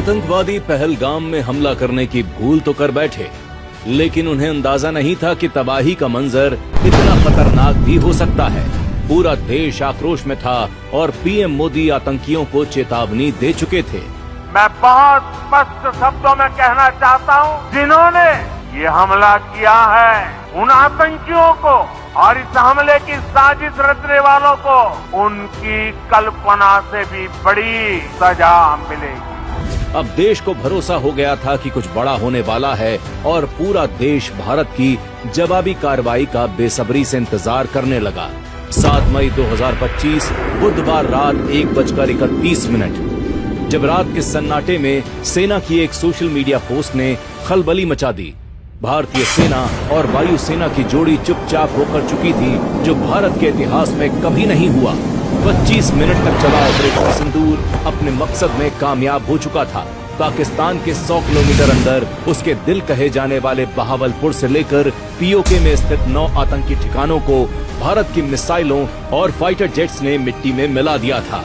आतंकवादी पहलगाम में हमला करने की भूल तो कर बैठे, लेकिन उन्हें अंदाजा नहीं था कि तबाही का मंजर इतना खतरनाक भी हो सकता है। पूरा देश आक्रोश में था और पीएम मोदी आतंकियों को चेतावनी दे चुके थे। मैं बहुत स्पष्ट शब्दों में कहना चाहता हूं, जिन्होंने ये हमला किया है उन आतंकियों को और इस हमले की साजिश रचने वालों को उनकी कल्पना से भी बड़ी सजा मिलेगी। अब देश को भरोसा हो गया था कि कुछ बड़ा होने वाला है और पूरा देश भारत की जवाबी कार्रवाई का बेसब्री से इंतजार करने लगा। 7 मई 2025 बुधवार रात 1:31 जब रात के सन्नाटे में सेना की एक सोशल मीडिया पोस्ट ने खलबली मचा दी। भारतीय सेना और वायुसेना की जोड़ी चुपचाप होकर चुकी थी, जो भारत के इतिहास में कभी नहीं हुआ। 25 मिनट तक चला ऑपरेशन सिंदूर अपने मकसद में कामयाब हो चुका था। पाकिस्तान के 100 किलोमीटर अंदर उसके दिल कहे जाने वाले बहावलपुर से लेकर पीओके में स्थित 9 आतंकी ठिकानों को भारत की मिसाइलों और फाइटर जेट्स ने मिट्टी में मिला दिया था।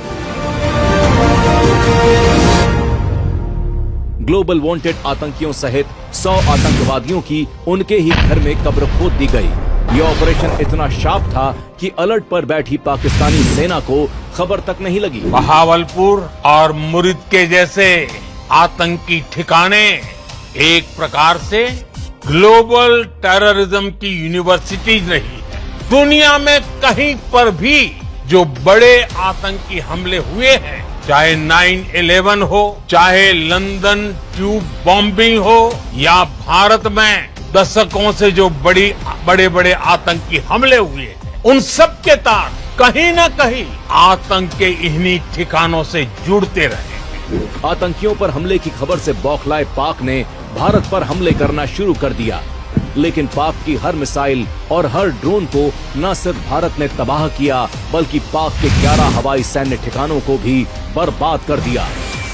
ग्लोबल वांटेड आतंकियों सहित 100 आतंकवादियों की उनके ही घर में कब्र खोद दी गई। ये ऑपरेशन इतना शार्प था कि अलर्ट पर बैठी पाकिस्तानी सेना को खबर तक नहीं लगी। बहावलपुर और मुरिद के जैसे आतंकी ठिकाने एक प्रकार से ग्लोबल टेररिज्म की यूनिवर्सिटीज रही है। दुनिया में कहीं पर भी जो बड़े आतंकी हमले हुए हैं, चाहे 9/11 हो, चाहे लंदन ट्यूब बॉम्बिंग हो, या भारत में दशकों से जो बड़े बड़े आतंकी हमले हुए, उन सब के तार कहीं न कहीं आतंक के इन्हीं ठिकानों से जुड़ते रहे। आतंकियों पर हमले की खबर से बौखलाए पाक ने भारत पर हमले करना शुरू कर दिया, लेकिन पाक की हर मिसाइल और हर ड्रोन को न सिर्फ भारत ने तबाह किया, बल्कि पाक के 11 हवाई सैन्य ठिकानों को भी बर्बाद कर दिया।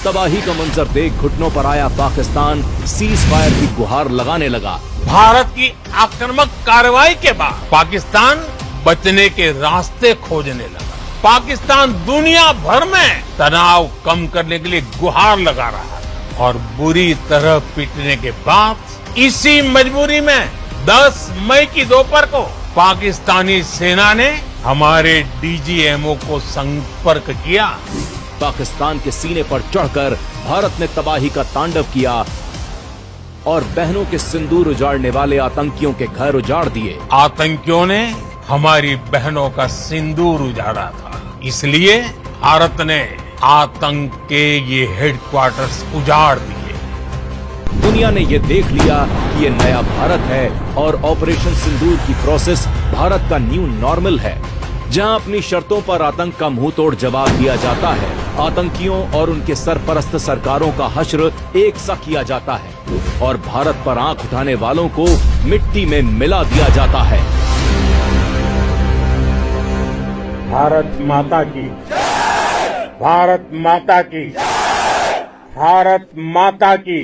तबाही का मंजर देख घुटनों पर आया पाकिस्तान सीज फायर की गुहार लगाने लगा। भारत की आक्रामक कार्रवाई के बाद पाकिस्तान बचने के रास्ते खोजने लगा। पाकिस्तान दुनिया भर में तनाव कम करने के लिए गुहार लगा रहा है और बुरी तरह पीटने के बाद इसी मजबूरी में 10 मई की दोपहर को पाकिस्तानी सेना ने हमारे डीजीएमओ को संपर्क किया। पाकिस्तान के सीने पर चढ़कर भारत ने तबाही का तांडव किया और बहनों के सिंदूर उजाड़ने वाले आतंकियों के घर उजाड़ दिए। आतंकियों ने हमारी बहनों का सिंदूर उजाड़ा था, इसलिए भारत ने आतंक के ये हेडक्वार्टर्स उजाड़ दिए। दुनिया ने ये देख लिया कि ये नया भारत है और ऑपरेशन सिंदूर की प्रोसेस भारत का न्यू नॉर्मल है, जहां अपनी शर्तों पर आतंक का मुंह तोड़ जवाब दिया जाता है। आतंकियों और उनके सरपरस्त सरकारों का हश्र एक सा किया जाता है और भारत पर आंख उठाने वालों को मिट्टी में मिला दिया जाता है। भारत माता की, भारत माता की, भारत माता की।